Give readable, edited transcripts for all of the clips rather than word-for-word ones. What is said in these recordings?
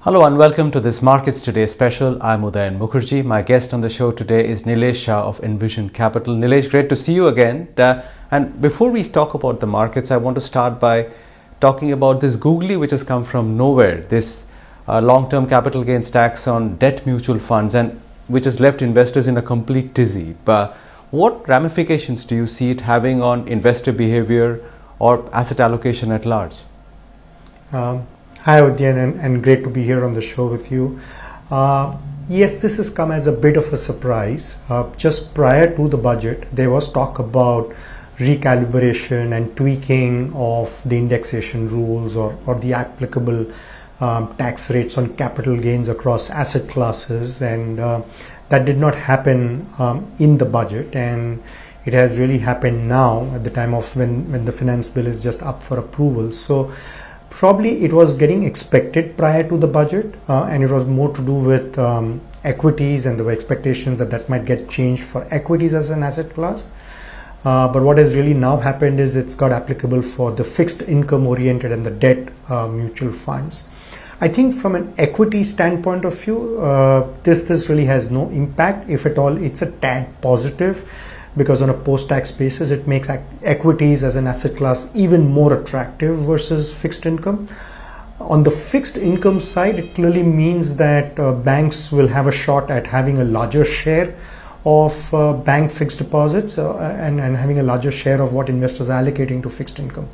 Hello and welcome to this Markets Today special. I'm Udayan Mukherjee. My guest on the show today is Nilesh Shah of Envision Capital. Nilesh, great to see you again. And before we talk about the markets, I want to start by talking about this googly which has come from nowhere, this long-term capital gains tax on debt mutual funds, and which has left investors in a complete tizzy. But what ramifications do you see it having on investor behavior or asset allocation at large? Hi Udayan, and great to be here on the show with you. Yes, this has come as a bit of a surprise. Just prior to the budget, there was talk about recalibration and tweaking of the indexation rules or the applicable tax rates on capital gains across asset classes, and that did not happen in the budget, and it has really happened now at the time of when the finance bill is just up for approval. So probably it was getting expected prior to the budget, and it was more to do with equities, and there were expectations that might get changed for equities as an asset class. But what has really now happened is it's got applicable for the fixed income oriented and the debt mutual funds. I think from an equity standpoint of view, this really has no impact. If at all, it's a tad positive, because on a post-tax basis, it makes equities as an asset class even more attractive versus fixed income. On the fixed income side, it clearly means that banks will have a shot at having a larger share of bank fixed deposits and having a larger share of what investors are allocating to fixed income.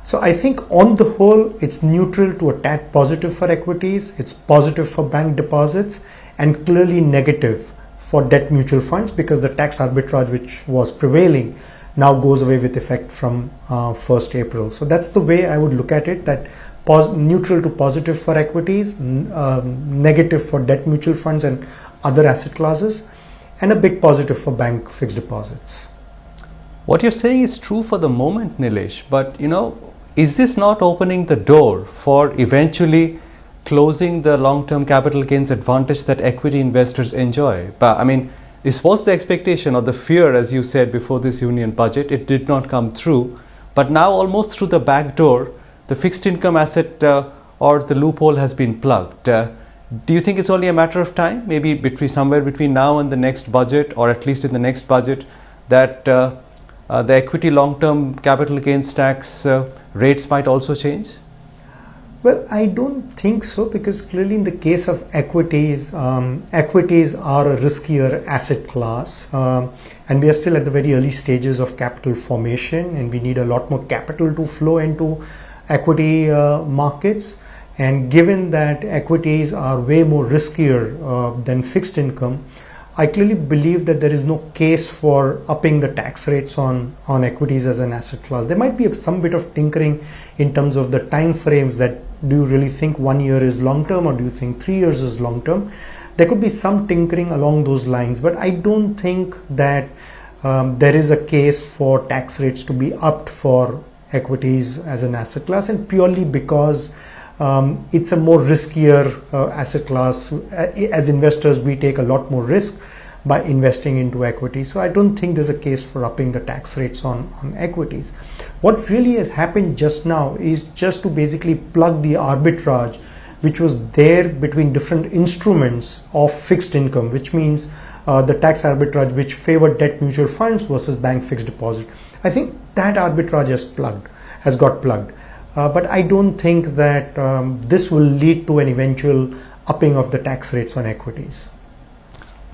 So I think on the whole, it's neutral to a tad positive for equities, it's positive for bank deposits, and clearly negative for debt mutual funds, because the tax arbitrage which was prevailing now goes away with effect from 1st April. So that's the way I would look at it, that neutral to positive for equities, negative for debt mutual funds and other asset classes, and a big positive for bank fixed deposits. What you're saying is true for the moment, Nilesh, but is this not opening the door for eventually closing the long-term capital gains advantage that equity investors enjoy? But I mean, this was the expectation or the fear, as you said, before this union budget. It did not come through, but now almost through the back door, the fixed income asset or the loophole has been plugged. Do you think it's only a matter of time, maybe somewhere between now and the next budget, or at least in the next budget, that the equity long-term capital gains tax rates might also change? Well, I don't think so, because clearly in the case of equities, equities are a riskier asset class, and we are still at the very early stages of capital formation, and we need a lot more capital to flow into equity markets. And given that equities are way more riskier than fixed income, I clearly believe that there is no case for upping the tax rates on equities as an asset class. There might be some bit of tinkering in terms of the time frames, that do you really think 1 year is long term, or do you think 3 years is long term? There could be some tinkering along those lines, but I don't think that there is a case for tax rates to be upped for equities as an asset class, and purely because it's a more riskier asset class. As investors, we take a lot more risk by investing into equity. So I don't think there's a case for upping the tax rates on equities. What really has happened just now is just to basically plug the arbitrage which was there between different instruments of fixed income, which means the tax arbitrage which favored debt mutual funds versus bank fixed deposit. I think that arbitrage has got plugged. But I don't think that this will lead to an eventual upping of the tax rates on equities.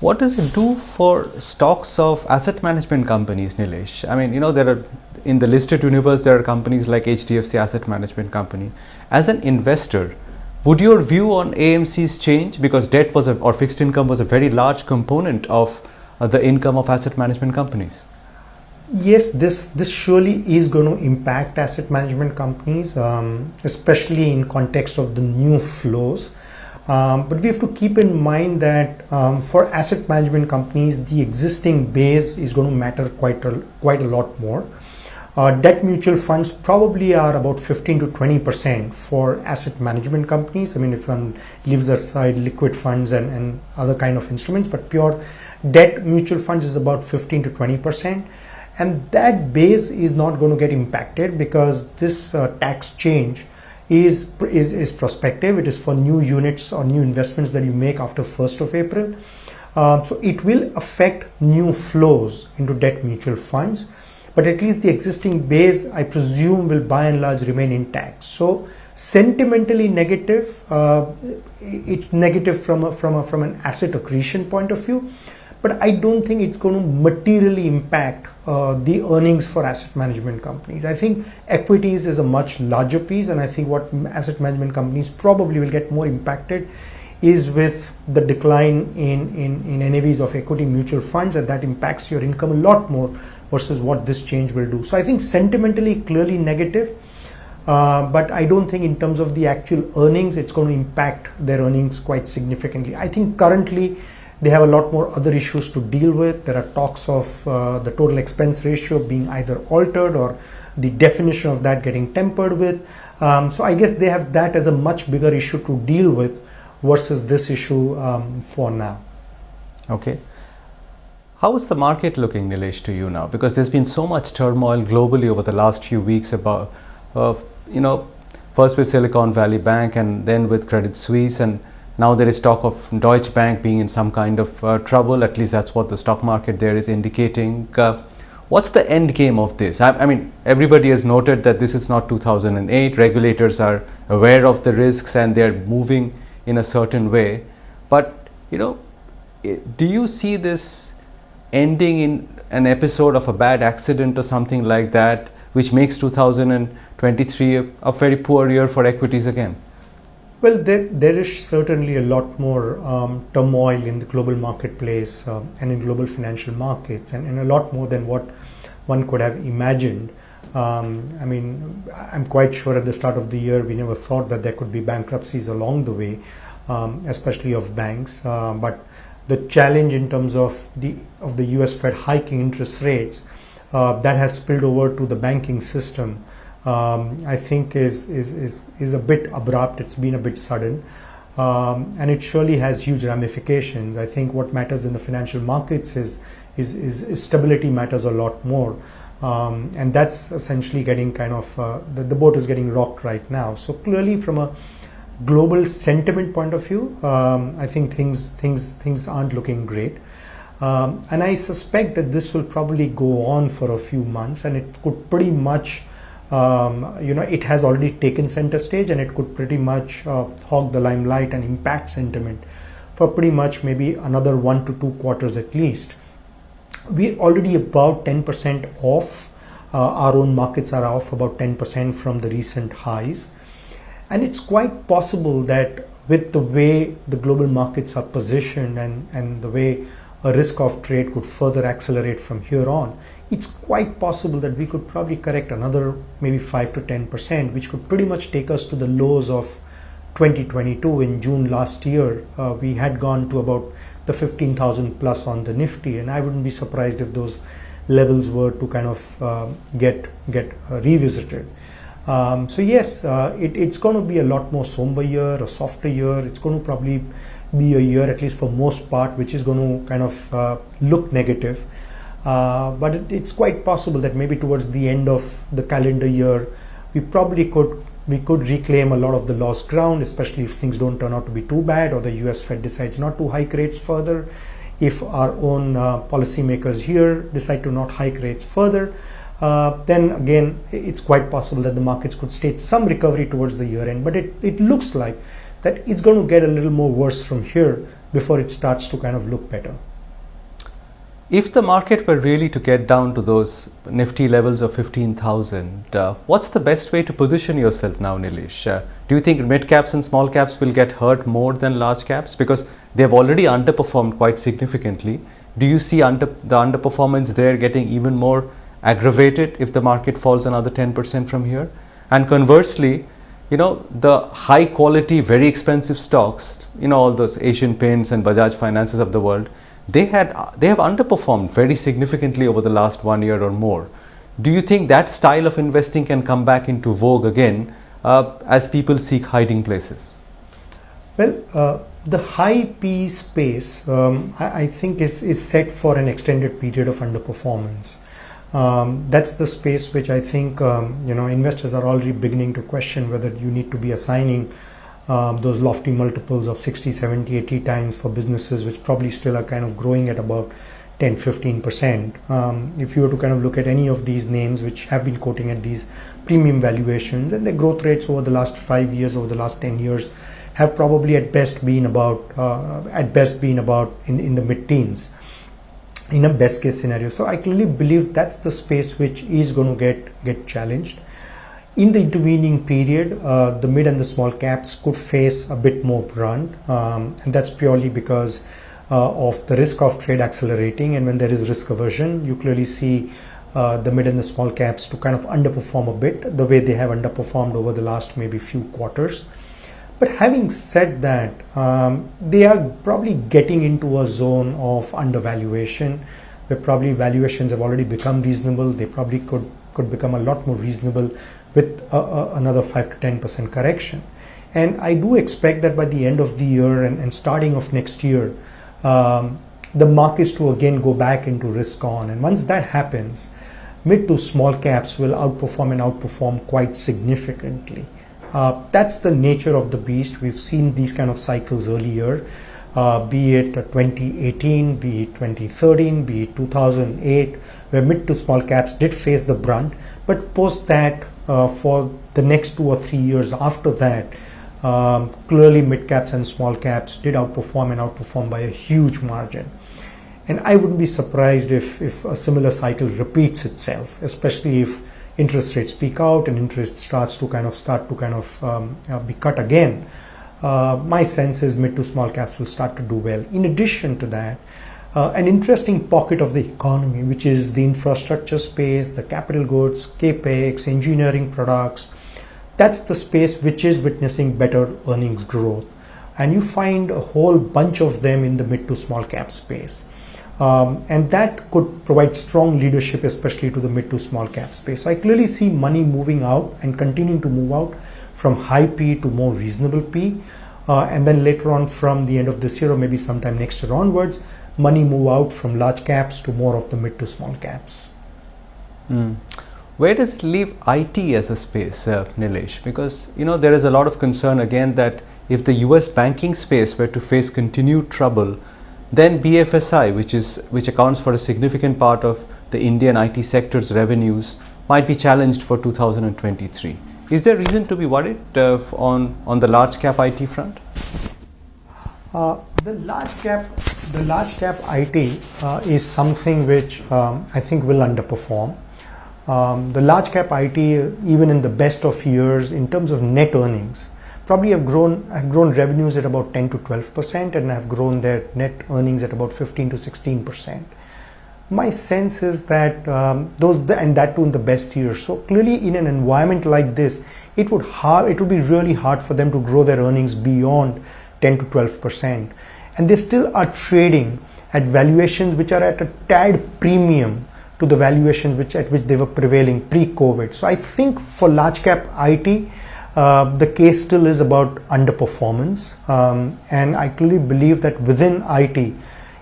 What does it do for stocks of asset management companies, Nilesh? I mean, there are, in the listed universe, there are companies like HDFC Asset Management Company. As an investor, would your view on AMCs change, because debt or fixed income was a very large component of the income of asset management companies? Yes, this surely is going to impact asset management companies, especially in context of the new flows. But we have to keep in mind that for asset management companies, the existing base is going to matter quite a lot more. Debt mutual funds probably are about 15 to 20% for asset management companies. I mean, if one leaves aside liquid funds and other kind of instruments, but pure debt mutual funds is about 15 to 20%. And that base is not going to get impacted, because this tax change is prospective. It is for new units or new investments that you make after 1st of April. So it will affect new flows into debt mutual funds, but at least the existing base, I presume, will by and large remain intact. So sentimentally negative, it's negative from an asset accretion point of view, but I don't think it's going to materially impact the earnings for asset management companies. I think equities is a much larger piece, and I think what asset management companies probably will get more impacted is with the decline in NAVs of equity mutual funds, and that impacts your income a lot more versus what this change will do. So I think sentimentally clearly negative, but I don't think in terms of the actual earnings it's going to impact their earnings quite significantly. I think currently they have a lot more other issues to deal with. There are talks of the total expense ratio being either altered or the definition of that getting tempered with. So I guess they have that as a much bigger issue to deal with versus this issue for now. Okay. How is the market looking, Nilesh, to you now? Because there's been so much turmoil globally over the last few weeks about, first with Silicon Valley Bank and then with Credit Suisse, and now there is talk of Deutsche Bank being in some kind of trouble. At least that's what the stock market there is indicating. What's the end game of this? I mean, everybody has noted that this is not 2008. Regulators are aware of the risks and they're moving in a certain way. But, do you see this ending in an episode of a bad accident or something like that, which makes 2023 a very poor year for equities again? Well, there is certainly a lot more turmoil in the global marketplace and in global financial markets, and a lot more than what one could have imagined. I'm quite sure at the start of the year we never thought that there could be bankruptcies along the way, especially of banks. But the challenge in terms of the US Fed hiking interest rates that has spilled over to the banking system, I think is a bit abrupt. It's been a bit sudden, and it surely has huge ramifications. I think what matters in the financial markets is stability matters a lot more, and that's essentially getting kind of the boat is getting rocked right now. So clearly, from a global sentiment point of view, I think things aren't looking great, and I suspect that this will probably go on for a few months, and it could pretty much. It has already taken center stage, and it could pretty much hog the limelight and impact sentiment for pretty much maybe another 1 to 2 quarters at least. We're already about 10% off. Our own markets are off about 10% from the recent highs. And it's quite possible that with the way the global markets are positioned and the way a risk off trade could further accelerate from here on, it's quite possible that we could probably correct another maybe 5 to 10%, which could pretty much take us to the lows of 2022. In June last year, we had gone to about the 15,000 plus on the Nifty, and I wouldn't be surprised if those levels were to kind of get revisited. So yes, it's going to be a lot more somber year, a softer year. It's going to probably be a year, at least for most part, which is going to kind of look negative. But it's quite possible that maybe towards the end of the calendar year, we could reclaim a lot of the lost ground, especially if things don't turn out to be too bad, or the US Fed decides not to hike rates further. If our own policymakers here decide to not hike rates further, then again, it's quite possible that the markets could stage some recovery towards the year end. But it looks like that it's going to get a little more worse from here before it starts to kind of look better. If the market were really to get down to those Nifty levels of 15,000, what's the best way to position yourself now, Nilesh? Do you think mid caps and small caps will get hurt more than large caps? Because they've already underperformed quite significantly. Do you see the underperformance there getting even more aggravated if the market falls another 10% from here? And conversely, the high quality, very expensive stocks, all those Asian Paints and Bajaj Finances of the world, they have underperformed very significantly over the last 1 year or more. Do you think that style of investing can come back into vogue again as people seek hiding places? Well, the high P space, I think is set for an extended period of underperformance. That's the space which I think investors are already beginning to question whether you need to be assigning those lofty multiples of 60, 70, 80 times for businesses which probably still are kind of growing at about 10-15%. If you were to kind of look at any of these names which have been quoting at these premium valuations, and their growth rates over the last 5 years, over the last 10 years, have probably at best been about in the mid-teens in a best case scenario. So I clearly believe that's the space which is going to get challenged. In the intervening period, the mid and the small caps could face a bit more brunt, and that's purely because of the risk of trade accelerating. And when there is risk aversion, you clearly see the mid and the small caps to kind of underperform a bit, the way they have underperformed over the last maybe few quarters. But having said that, they are probably getting into a zone of undervaluation, where probably valuations have already become reasonable. They probably could become a lot more reasonable with another 5 to 10% correction. And I do expect that by the end of the year and starting of next year, the markets to again go back into risk on. And once that happens, mid to small caps will outperform quite significantly. That's the nature of the beast. We've seen these kind of cycles earlier, be it 2018, be it 2013, be it 2008, where mid to small caps did face the brunt. But post that, for the next 2 or 3 years after that, clearly mid caps and small caps did outperform by a huge margin. And I wouldn't be surprised if a similar cycle repeats itself, especially if interest rates peak out and interest starts to be cut again. My sense is mid to small caps will start to do well. In addition to that, an interesting pocket of the economy, which is the infrastructure space, the capital goods, capex, engineering products, that's the space which is witnessing better earnings growth. And you find a whole bunch of them in the mid to small cap space. And that could provide strong leadership, especially to the mid to small cap space. So I clearly see money moving out and continuing to move out from high P to more reasonable P. And then later on, from the end of this year or maybe sometime next year onwards, money move out from large caps to more of the mid to small caps. Where does it leave IT as a space, Nilesh? Because there is a lot of concern again that if the US banking space were to face continued trouble, then BFSI, which accounts for a significant part of the Indian IT sector's revenues, might be challenged for 2023. Is there reason to be worried on the large cap IT front? The large cap IT is something which I think will underperform. The large cap IT, even in the best of years, in terms of net earnings, probably have grown revenues at about 10 to 12% and have grown their net earnings at about 15 to 16%. My sense is that and that too in the best years. So clearly, in an environment like this, it would be really hard for them to grow their earnings beyond 10 to 12%. And they still are trading at valuations which are at a tad premium to the valuations at which they were prevailing pre-COVID. So I think for large cap IT, the case still is about underperformance. And I clearly believe that within IT,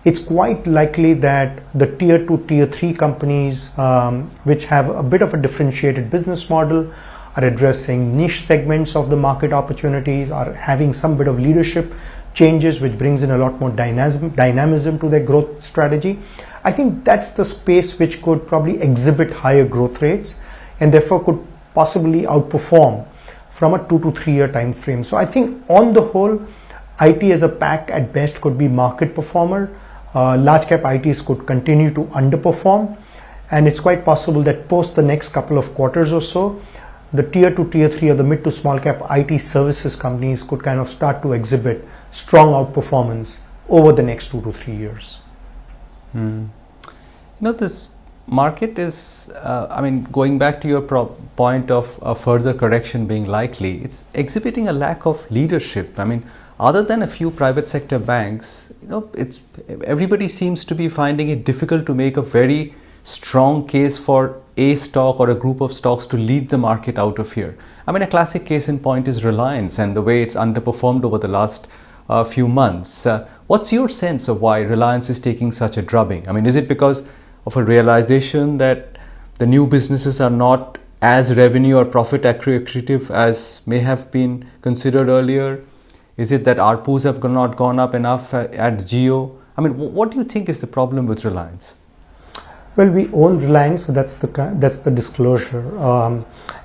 it's quite likely that the tier 2, tier 3 companies, which have a bit of a differentiated business model, are addressing niche segments of the market opportunities, are having some bit of leadership changes, which brings in a lot more dynamism to their growth strategy. I think that's the space which could probably exhibit higher growth rates and therefore could possibly outperform from a 2 to 3 year time frame. So I think on the whole, IT as a pack at best could be market performer. Large cap ITs could continue to underperform, and it's quite possible that post the next couple of quarters or so, the tier 2, tier 3 or the mid to small cap IT services companies could kind of start to exhibit strong outperformance over the next 2 to 3 years. This market is, going back to your point of a further correction being likely, it's exhibiting a lack of leadership. Other than a few private sector banks, everybody seems to be finding it difficult to make a very strong case for a stock or a group of stocks to lead the market out of here. A classic case in point is Reliance and the way it's underperformed over the last few months. What's your sense of why Reliance is taking such a drubbing? Is it because of a realization that the new businesses are not as revenue or profit accretive as may have been considered earlier? Is it that ARPUs have not gone up enough at Jio? I mean, what do you think is the problem with Reliance? Well, we own Reliance, so that's the disclosure.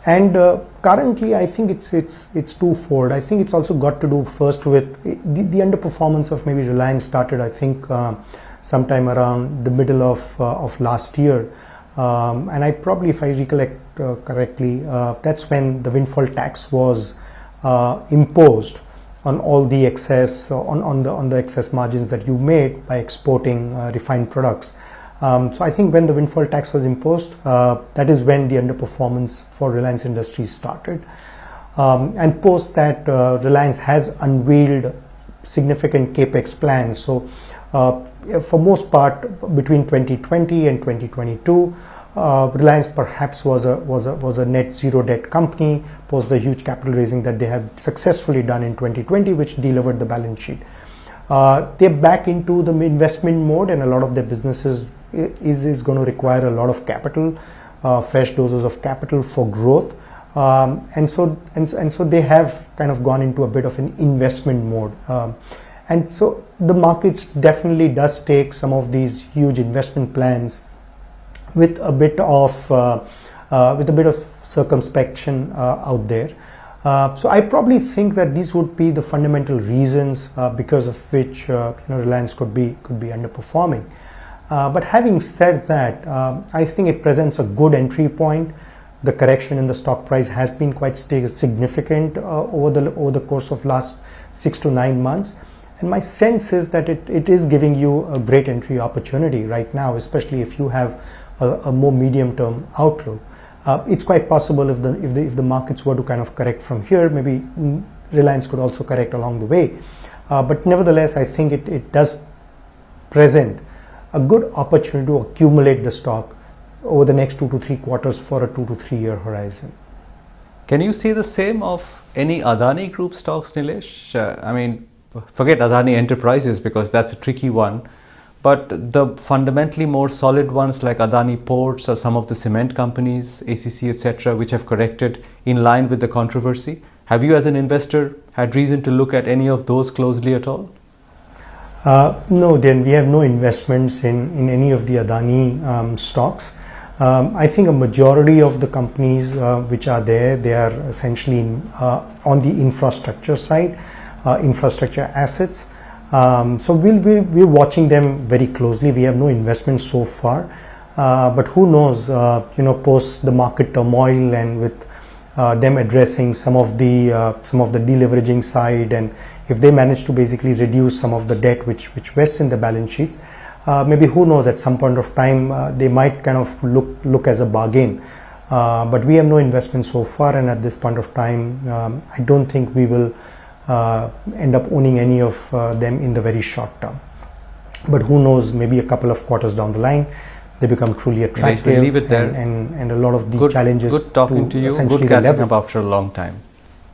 Currently, I think it's twofold. I think it's also got to do first with the underperformance of maybe Reliance started, I think, sometime around the middle of last year. And I probably, if I recollect correctly, that's when the windfall tax was imposed on all the excess on the excess margins that you made by exporting refined products. So I think when the windfall tax was imposed, that is when the underperformance for Reliance Industries started. And post that, Reliance has unveiled significant capex plans. So for most part, between 2020 and 2022, Reliance perhaps was a net zero debt company post the huge capital raising that they have successfully done in 2020, which delivered the balance sheet. They're back into the investment mode, and a lot of their businesses is going to require a lot of capital, fresh doses of capital for growth, and so they have kind of gone into a bit of an investment mode, and so the markets definitely does take some of these huge investment plans with a bit of circumspection out there. So I probably think that these would be the fundamental reasons because of which Reliance could be underperforming. But having said that, I think it presents a good entry point. The correction in the stock price has been quite significant over the course of last 6 to 9 months. And my sense is that it is giving you a great entry opportunity right now, especially if you have a more medium-term outlook. It's quite possible if the markets were to kind of correct from here, maybe Reliance could also correct along the way. But nevertheless, I think it does present a good opportunity to accumulate the stock over the next 2 to 3 quarters for a 2 to 3 year horizon. Can you say the same of any Adani group stocks, Nilesh? I mean, forget Adani Enterprises because that's a tricky one. But the fundamentally more solid ones like Adani Ports or some of the cement companies, ACC, etc., which have corrected in line with the controversy, have you as an investor had reason to look at any of those closely at all? No, then we have no investments in any of the Adani stocks. I think a majority of the companies which are there, they are essentially on the infrastructure side, infrastructure assets. So we're watching them very closely. We have no investments so far, but who knows? Post the market turmoil and with them addressing some of the deleveraging side, and if they manage to basically reduce some of the debt which rests in the balance sheets, maybe who knows? At some point of time, they might kind of look as a bargain. But we have no investment so far, and at this point of time, I don't think we will end up owning any of them in the very short term. But who knows, maybe a couple of quarters down the line, they become truly attractive. We'll leave it there. And a lot of the challenges. Good talking to you. Good catching up after a long time.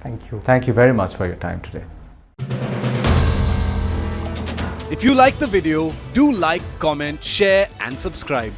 Thank you. Thank you very much for your time today. If you like the video, do like, comment, share and subscribe.